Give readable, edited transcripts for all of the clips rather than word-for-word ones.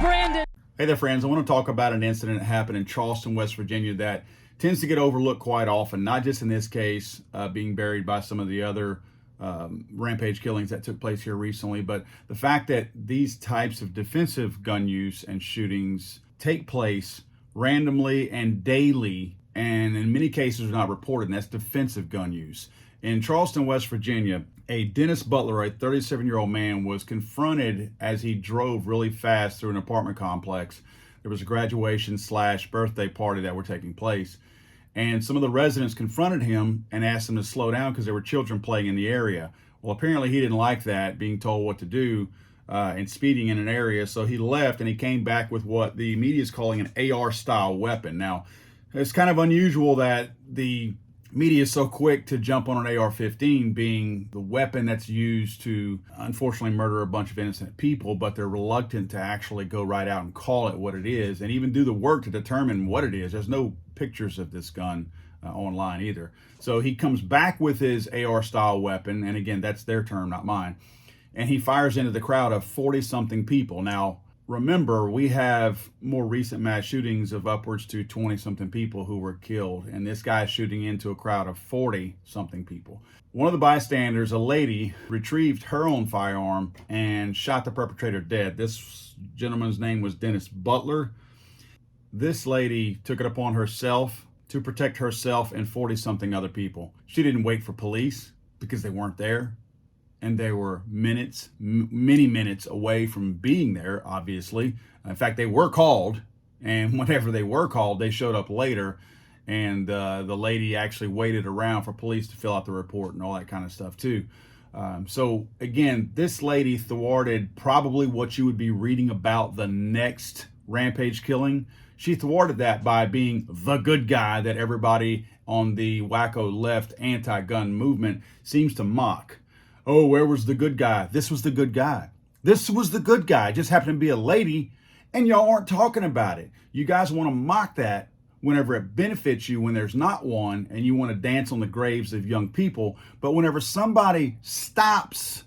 Brandon. Hey there, friends. I want to talk about an incident that happened in Charleston, West Virginia that tends to get overlooked quite often, not just in this case, being buried by some of the other rampage killings that took place here recently, but the fact that these types of defensive gun use and shootings take place randomly and daily, and in many cases are not reported, and that's defensive gun use. In Charleston, West Virginia, a Dennis Butler, a 37-year-old man, was confronted as he drove really fast through an apartment complex. There was a graduation/birthday party that were taking place, and some of the residents confronted him and asked him to slow down because there were children playing in the area. Well, apparently he didn't like that, being told what to do and speeding in an area, so he left and he came back with what the media is calling an AR-style weapon. Now, it's kind of unusual that the media is so quick to jump on an AR-15 being the weapon that's used to unfortunately murder a bunch of innocent people, but they're reluctant to actually go right out and call it what it is and even do the work to determine what it is. There's no pictures of this gun online either. So he comes back with his AR-style weapon, and again, that's their term, not mine, and he fires into the crowd of 40-something people. Now, remember, we have more recent mass shootings of upwards to 20-something people who were killed, and this guy's shooting into a crowd of 40-something people. One of the bystanders, a lady, retrieved her own firearm and shot the perpetrator dead. This gentleman's name was Dennis Butler. This lady took it upon herself to protect herself and 40-something other people. She didn't wait for police because they weren't there. And they were many minutes away from being there, obviously. In fact, they were called, and whenever they were called, they showed up later, and the lady actually waited around for police to fill out the report and all that kind of stuff too. So again, this lady thwarted probably what you would be reading about the next rampage killing. She thwarted that by being the good guy that everybody on the wacko left anti-gun movement seems to mock. Oh, where was the good guy? This was the good guy. This was the good guy. It just happened to be a lady, and y'all aren't talking about it. You guys want to mock that whenever it benefits you when there's not one, and you want to dance on the graves of young people. But whenever somebody stops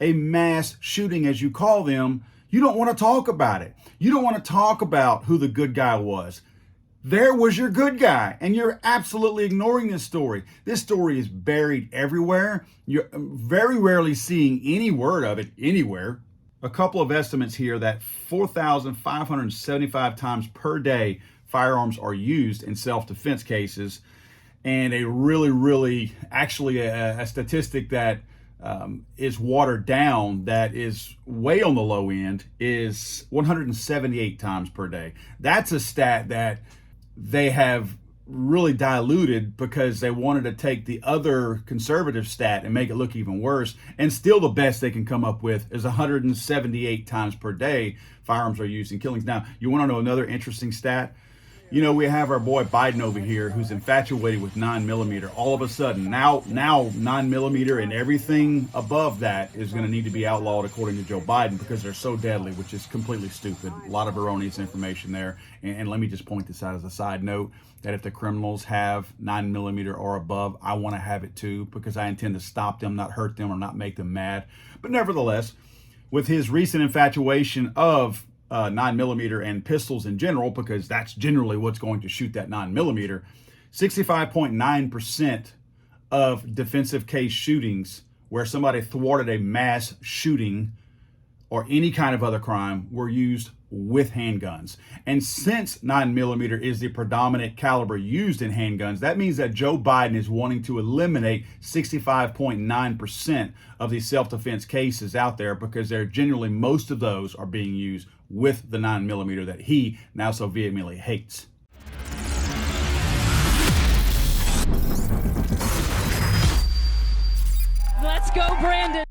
a mass shooting, as you call them, you don't want to talk about it. You don't want to talk about who the good guy was. There was your good guy, and you're absolutely ignoring this story. This story is buried everywhere. You're very rarely seeing any word of it anywhere. A couple of estimates here that 4,575 times per day firearms are used in self-defense cases, and a really actually a statistic that is watered down, that is way on the low end, is 178 times per day. That's a stat that they have really diluted because they wanted to take the other conservative stat and make it look even worse. And still the best they can come up with is 178 times per day firearms are used in killings. Now, you want to know another interesting stat? You know, we have our boy Biden over here who's infatuated with 9mm. All of a sudden, now 9mm and everything above that is going to need to be outlawed according to Joe Biden because they're so deadly, which is completely stupid. A lot of erroneous information there. And let me just point this out as a side note, that if the criminals have 9mm or above, I want to have it too, because I intend to stop them, not hurt them, or not make them mad. But nevertheless, with his recent infatuation of 9mm and pistols in general, because that's generally what's going to shoot that 9mm, 65.9% of defensive case shootings where somebody thwarted a mass shooting or any kind of other crime were used with handguns. And since 9mm is the predominant caliber used in handguns, that means that Joe Biden is wanting to eliminate 65.9% of these self-defense cases out there, because they're generally, most of those are being used with the 9mm that he now so vehemently hates. Let's go, Brandon.